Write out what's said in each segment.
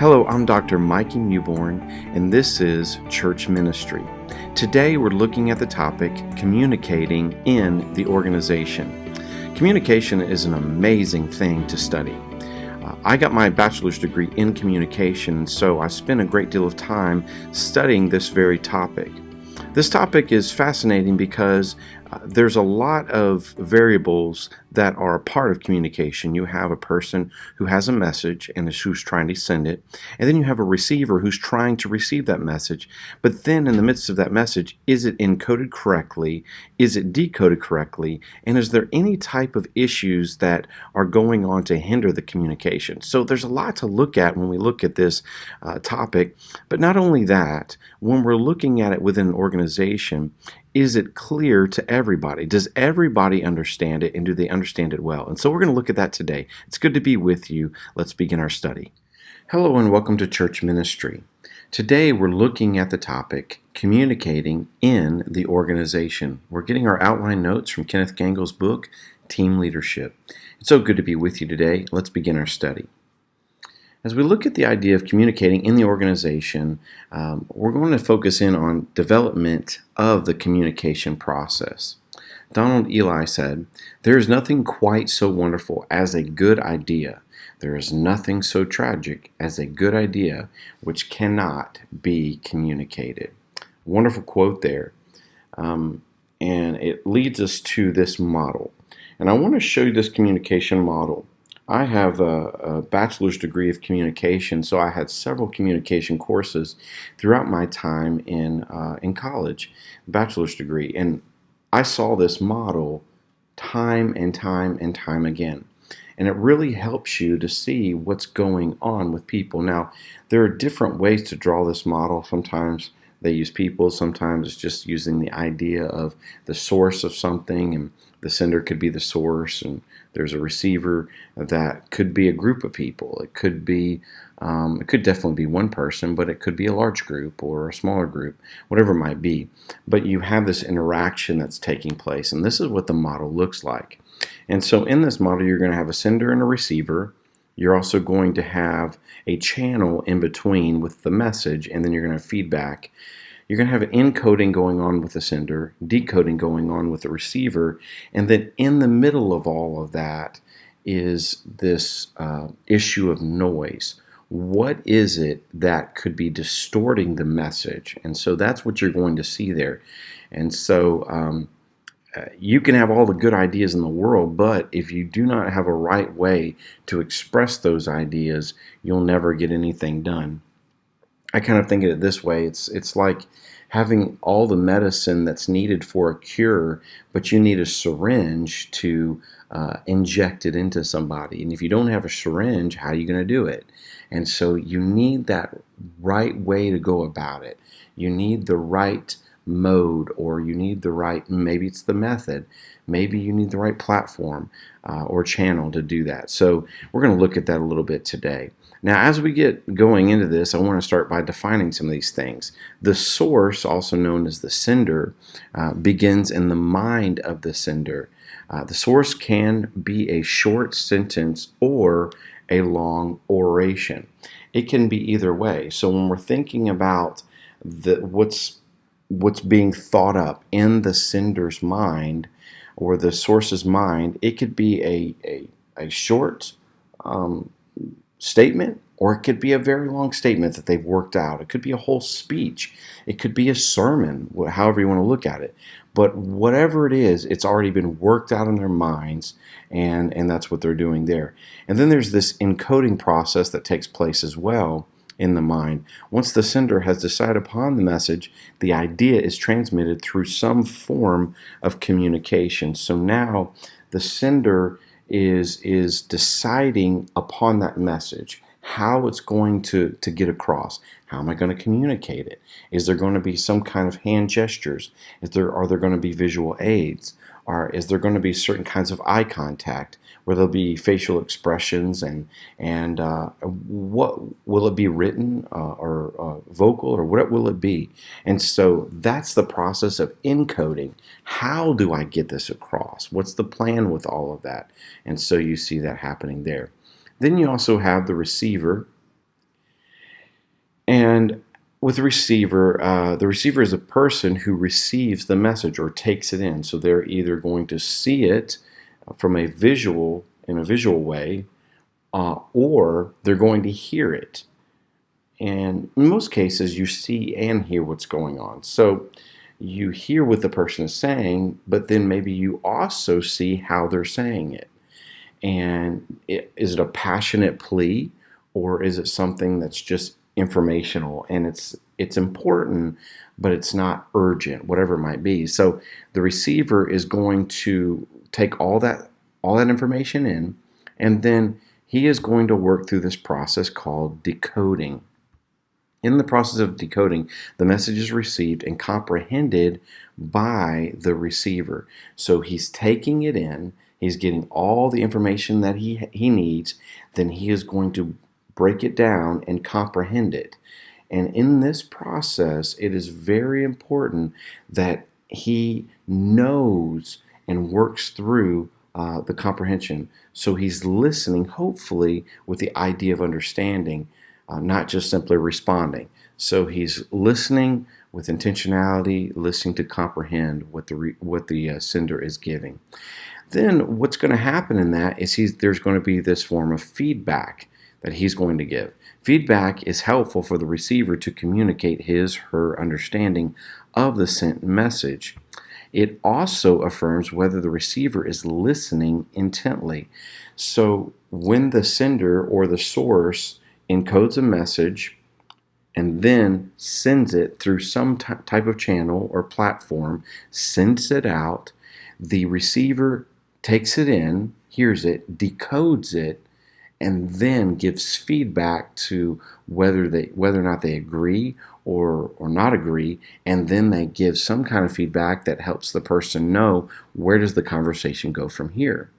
Hello, I'm Dr. Mikey Newborn, and this is Church Ministry. Today we're looking at the topic communicating in the organization. Communication is an amazing thing to study. I got my bachelor's degree in communication, so I spent a great deal of time studying this very topic. This topic is fascinating because there's a lot of variables that are a part of communication. You have a person who has a message and who's trying to send it, and then you have a receiver who's trying to receive that message. But then in the midst of that message, is it encoded correctly? Is it decoded correctly? And is there any type of issues that are going on to hinder the communication? So there's a lot to look at when we look at this topic. But not only that, when we're looking at it within an organization, is it clear to everybody? Does everybody understand it, and do they understand it well? And so we're going to look at that today. It's good to be with you. Let's begin our study. Hello and welcome to Church Ministry. Today we're looking at the topic communicating in the organization. We're getting our outline notes from Kenneth Gangel's book, Team Leadership. It's so good to be with you today. Let's begin our study. As we look at the idea of communicating in the organization, we're going to focus in on development of the communication process. Donald Eli said, "There is nothing quite so wonderful as a good idea. There is nothing so tragic as a good idea which cannot be communicated." Wonderful quote there. And it leads us to this model. And I want to show you this communication model. I have a bachelor's degree of communication, so I had several communication courses throughout my time in college, bachelor's degree, and I saw this model time and time and time again. And it really helps you to see what's going on with people. Now, there are different ways to draw this model. Sometimes they use people, sometimes it's just using the idea of the source of something, and the sender could be the source, and there's a receiver that could be a group of people. It could definitely be one person, but it could be a large group or a smaller group, whatever it might be. But you have this interaction that's taking place, and this is what the model looks like. And so in this model, you're going to have a sender and a receiver. You're also going to have a channel in between with the message, and then you're going to have feedback. You're going to have an encoding going on with the sender, decoding going on with the receiver, and then in the middle of all of that is this issue of noise. What is it that could be distorting the message? And so that's what you're going to see there. And so you can have all the good ideas in the world, but if you do not have a right way to express those ideas, you'll never get anything done. I kind of think of it this way. It's like having all the medicine that's needed for a cure, but you need a syringe to inject it into somebody. And if you don't have a syringe, how are you going to do it? And so you need that right way to go about it. You need the right mode, or you need the right, maybe it's the method, maybe you need the right platform or channel to do that. So we're going to look at that a little bit today. Now, as we get going into this, I want to start by defining some of these things. The source, also known as the sender, begins in the mind of the sender. The source can be a short sentence or a long oration. It can be either way. So when we're thinking about what's being thought up in the sender's mind or the source's mind, it could be a short statement, or it could be a very long statement that they've worked out. It could be a whole speech. It could be a sermon, however you want to look at it. But whatever it is, it's already been worked out in their minds, and that's what they're doing there. And then there's this encoding process that takes place as well in the mind. Once the sender has decided upon the message, the idea is transmitted through some form of communication. So now the sender is deciding upon that message, how it's going to get across. How am I going to communicate it? Is there going to be some kind of hand gestures? Are there going to be visual aids? Or is there going to be certain kinds of eye contact where there'll be facial expressions and what will it be written or vocal, or what will it be? And so that's the process of encoding. How do I get this across? What's the plan with all of that? And so you see that happening there. Then you also have the receiver. And with the receiver is a person who receives the message or takes it in. So they're either going to see it from in a visual way, or they're going to hear it. And in most cases, you see and hear what's going on. So you hear what the person is saying, but then maybe you also see how they're saying it. And is it a passionate plea, or is it something that's just informational and it's important, but it's not urgent, whatever it might be. So the receiver is going to take all that information in, and then he is going to work through this process called decoding. In the process of decoding, the message is received and comprehended by the receiver. So he's taking it in, he's getting all the information that he needs, then he is going to break it down and comprehend it. And in this process, it is very important that he knows and works through the comprehension. So he's listening, hopefully, with the idea of understanding, not just simply responding. So he's listening with intentionality, listening to comprehend what the sender is giving. Then what's going to happen in that is there's going to be this form of feedback that he's going to give. Feedback is helpful for the receiver to communicate her understanding of the sent message. It also affirms whether the receiver is listening intently. So when the sender or the source encodes a message and then sends it through some type of channel or platform, sends it out, the receiver takes it in, hears it, decodes it, and then gives feedback to whether or not they agree or not agree, and then they give some kind of feedback that helps the person know where does the conversation go from here.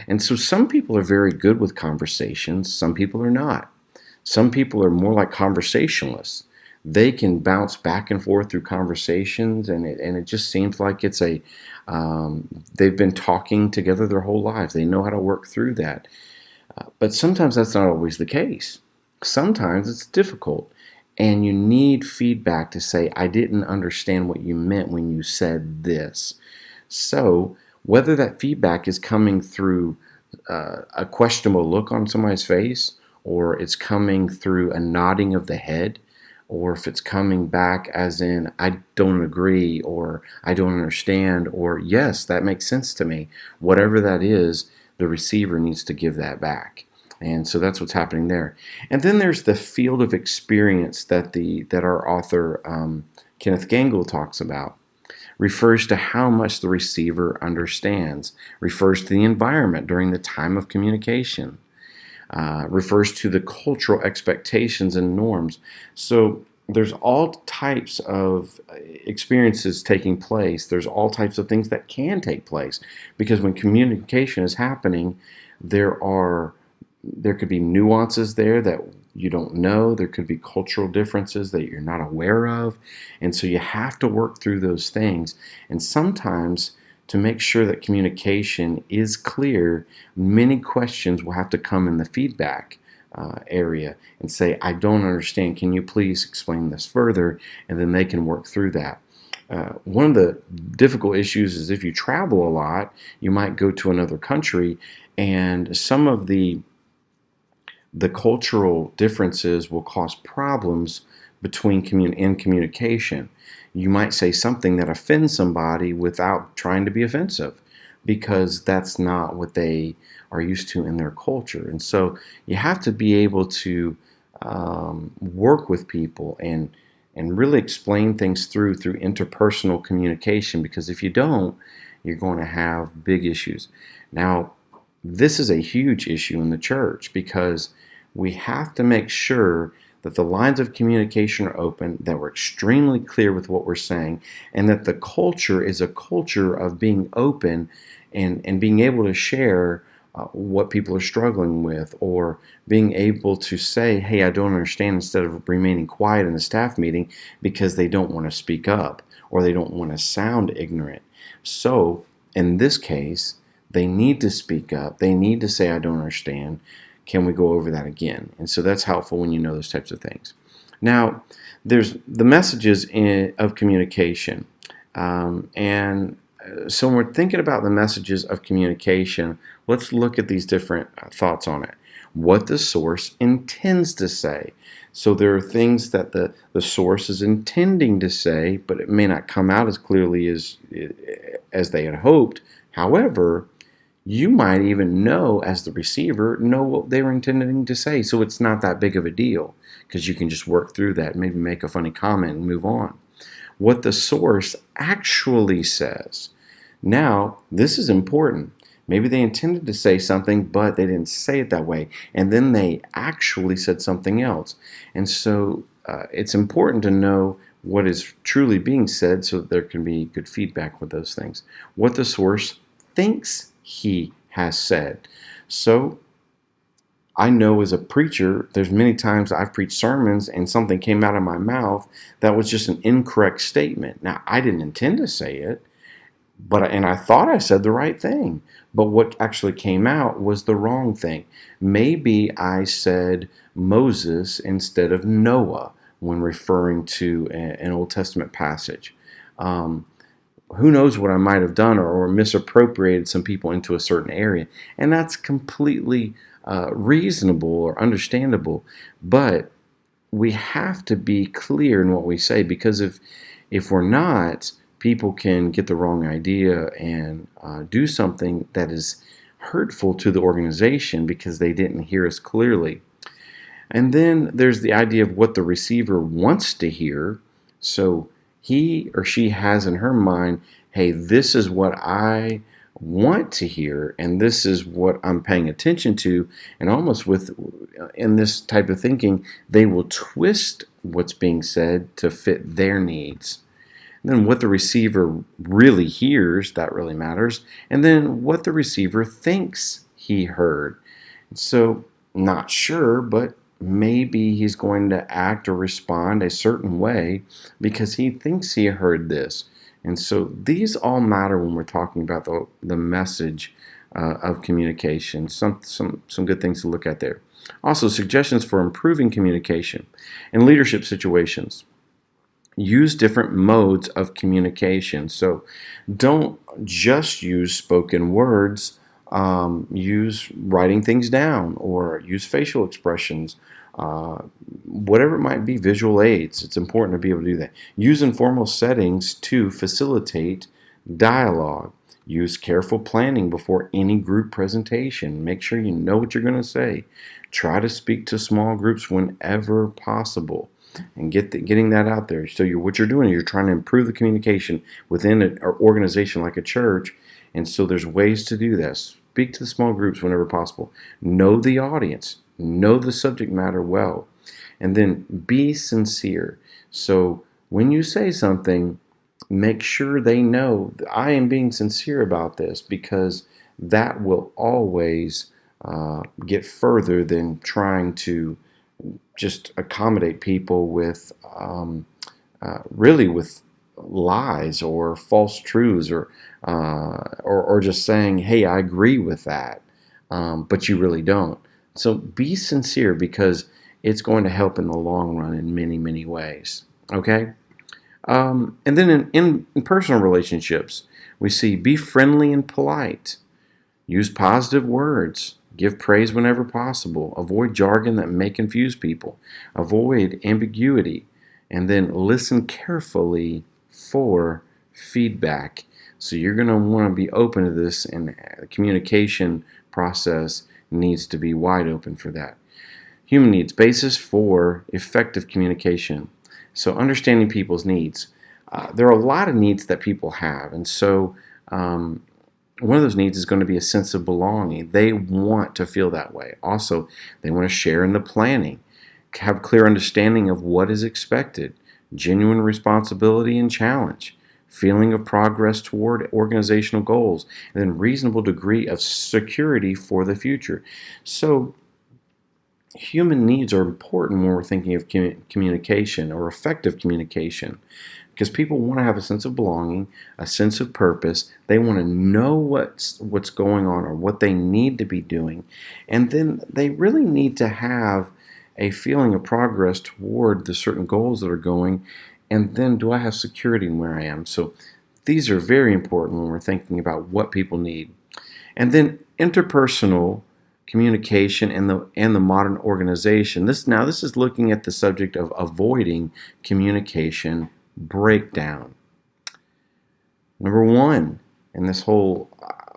And so some people are very good with conversations, some people are not. Some people are more like conversationalists. They can bounce back and forth through conversations, and it just seems like they've been talking together their whole lives. They know how to work through that. But sometimes that's not always the case. Sometimes it's difficult, and you need feedback to say, I didn't understand what you meant when you said this. So whether that feedback is coming through a questionable look on somebody's face, or it's coming through a nodding of the head, or if it's coming back as in, I don't agree, or I don't understand, or yes, that makes sense to me. Whatever that is, the receiver needs to give that back. And so that's what's happening there. And then there's the field of experience that our author Kenneth Gangle talks about. Refers to how much the receiver understands, refers to the environment during the time of communication, refers to the cultural expectations and norms. So there's all types of experiences taking place. There's all types of things that can take place, because when communication is happening, there could be nuances there that you don't know. There could be cultural differences that you're not aware of. And so you have to work through those things. And sometimes, to make sure that communication is clear, many questions will have to come in the feedback area and say, I don't understand. Can you please explain this further? And then they can work through that. One of the difficult issues is if you travel a lot, you might go to another country, and some of the cultural differences will cause problems between communication. You might say something that offends somebody without trying to be offensive, because that's not what they are used to in their culture. And so you have to be able to work with people and really explain things through interpersonal communication, because if you don't, you're going to have big issues. Now, this is a huge issue in the church, because we have to make sure that the lines of communication are open, that we're extremely clear with what we're saying, and that the culture is a culture of being open and being able to share what people are struggling with, or being able to say, hey, I don't understand, instead of remaining quiet in the staff meeting because they don't want to speak up or they don't want to sound ignorant. So in this case, they need to speak up. They need to say, I don't understand. Can we go over that again? And so that's helpful when you know those types of things. Now, there's the messages of communication. So when we're thinking about the messages of communication, let's look at these different thoughts on it. What the source intends to say. So there are things that the source is intending to say, but it may not come out as clearly as they had hoped. However, you might even know, as the receiver, know what they were intending to say. So it's not that big of a deal because you can just work through that, maybe make a funny comment and move on. What the source actually says. Now, this is important. Maybe they intended to say something, but they didn't say it that way. And then they actually said something else. And so it's important to know what is truly being said so that there can be good feedback with those things. What the source thinks he has said. So I know as a preacher, there's many times I've preached sermons and something came out of my mouth that was just an incorrect statement. Now, I didn't intend to say it, and I thought I said the right thing, but what actually came out was the wrong thing. Maybe I said Moses instead of Noah when referring to an Old Testament passage. Who knows what I might have done or misappropriated some people into a certain area. And that's completely reasonable or understandable. But we have to be clear in what we say, because if we're not, people can get the wrong idea and do something that is hurtful to the organization because they didn't hear us clearly. And then there's the idea of what the receiver wants to hear. So he or she has in her mind, hey, this is what I want to hear, and this is what I'm paying attention to. And almost in this type of thinking, they will twist what's being said to fit their needs. And then what the receiver really hears, that really matters. And then what the receiver thinks he heard. So, not sure, but maybe he's going to act or respond a certain way because he thinks he heard this. And so these all matter when we're talking about the message of communication. Some good things to look at there. Also, suggestions for improving communication in leadership situations. Use different modes of communication. So don't just use spoken words. Use writing things down or use facial expressions, whatever it might be, visual aids. It's important to be able to do that. Use informal settings to facilitate dialogue. Use careful planning before any group presentation. Make sure you know what you're going to say. Try to speak to small groups whenever possible and getting that out there. So what you're doing is you're trying to improve the communication within an organization like a church. And so there's ways to do this. Speak to the small groups whenever possible. Know the audience. Know the subject matter well. And then be sincere. So when you say something, make sure they know that I am being sincere about this, because that will always get further than trying to just accommodate people with really with lies or false truths or just saying, hey, I agree with that, but you really don't. So be sincere, because it's going to help in the long run in many, many ways. Okay? And then in personal relationships, we see be friendly and polite. Use positive words. Give praise whenever possible. Avoid jargon that may confuse people. Avoid ambiguity. And then listen carefully for feedback. So you're going to want to be open to this, and the communication process needs to be wide open for that. Human needs, basis for effective communication. So understanding people's needs. There are a lot of needs that people have, and so one of those needs is going to be a sense of belonging. They want to feel that way. Also, they want to share in the planning, have clear understanding of what is expected, genuine responsibility and challenge, feeling of progress toward organizational goals, and then reasonable degree of security for the future. So human needs are important when we're thinking of communication or effective communication, because people want to have a sense of belonging, a sense of purpose. They want to know what's going on or what they need to be doing. And then they really need to have a feeling of progress toward the certain goals that are going, and then do I have security in where I am? So these are very important when we're thinking about what people need. And then interpersonal communication and the modern organization. This is looking at the subject of avoiding communication breakdown. Number one, in this whole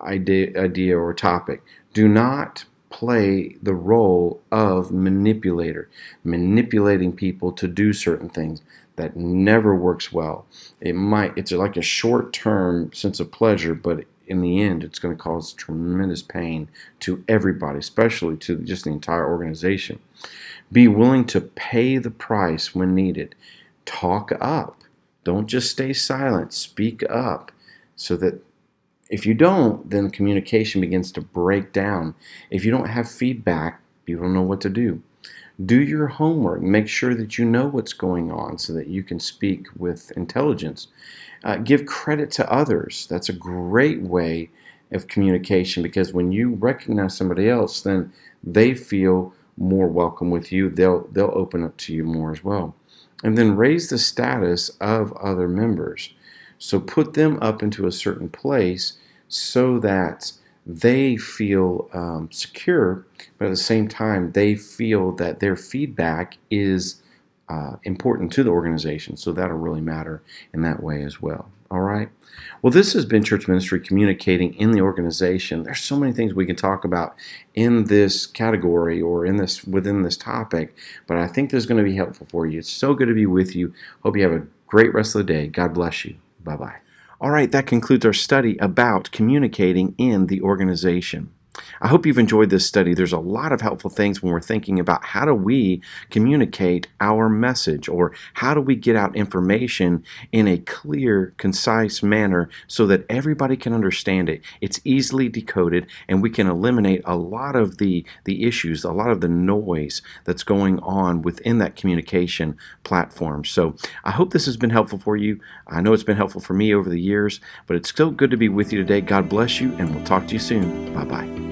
idea or topic, do not play the role of manipulating people to do certain things. That never works well. It's like a short-term sense of pleasure, but in the end, it's going to cause tremendous pain to everybody, especially to just the entire organization. Be willing to pay the price when needed. Talk up. Don't just stay silent. Speak up, so that if you don't, then communication begins to break down. If you don't have feedback, you don't know what to do. Do your homework. Make sure that you know what's going on so that you can speak with intelligence. Give credit to others. That's a great way of communication, because when you recognize somebody else, then they feel more welcome with you. They'll open up to you more as well. And then raise the status of other members. So put them up into a certain place so that they feel secure, but at the same time, they feel that their feedback is important to the organization. So that'll really matter in that way as well. All right. Well, this has been Church Ministry Communicating in the Organization. There's so many things we can talk about in this category or within this topic, but I think this is going to be helpful for you. It's so good to be with you. Hope you have a great rest of the day. God bless you. Bye-bye. All right, that concludes our study about communicating in the organization. I hope you've enjoyed this study. There's a lot of helpful things when we're thinking about how do we communicate our message, or how do we get out information in a clear, concise manner so that everybody can understand it. It's easily decoded, and we can eliminate a lot of the issues, a lot of the noise that's going on within that communication platform. So I hope this has been helpful for you. I know it's been helpful for me over the years, but it's still good to be with you today. God bless you, and we'll talk to you soon. Bye-bye.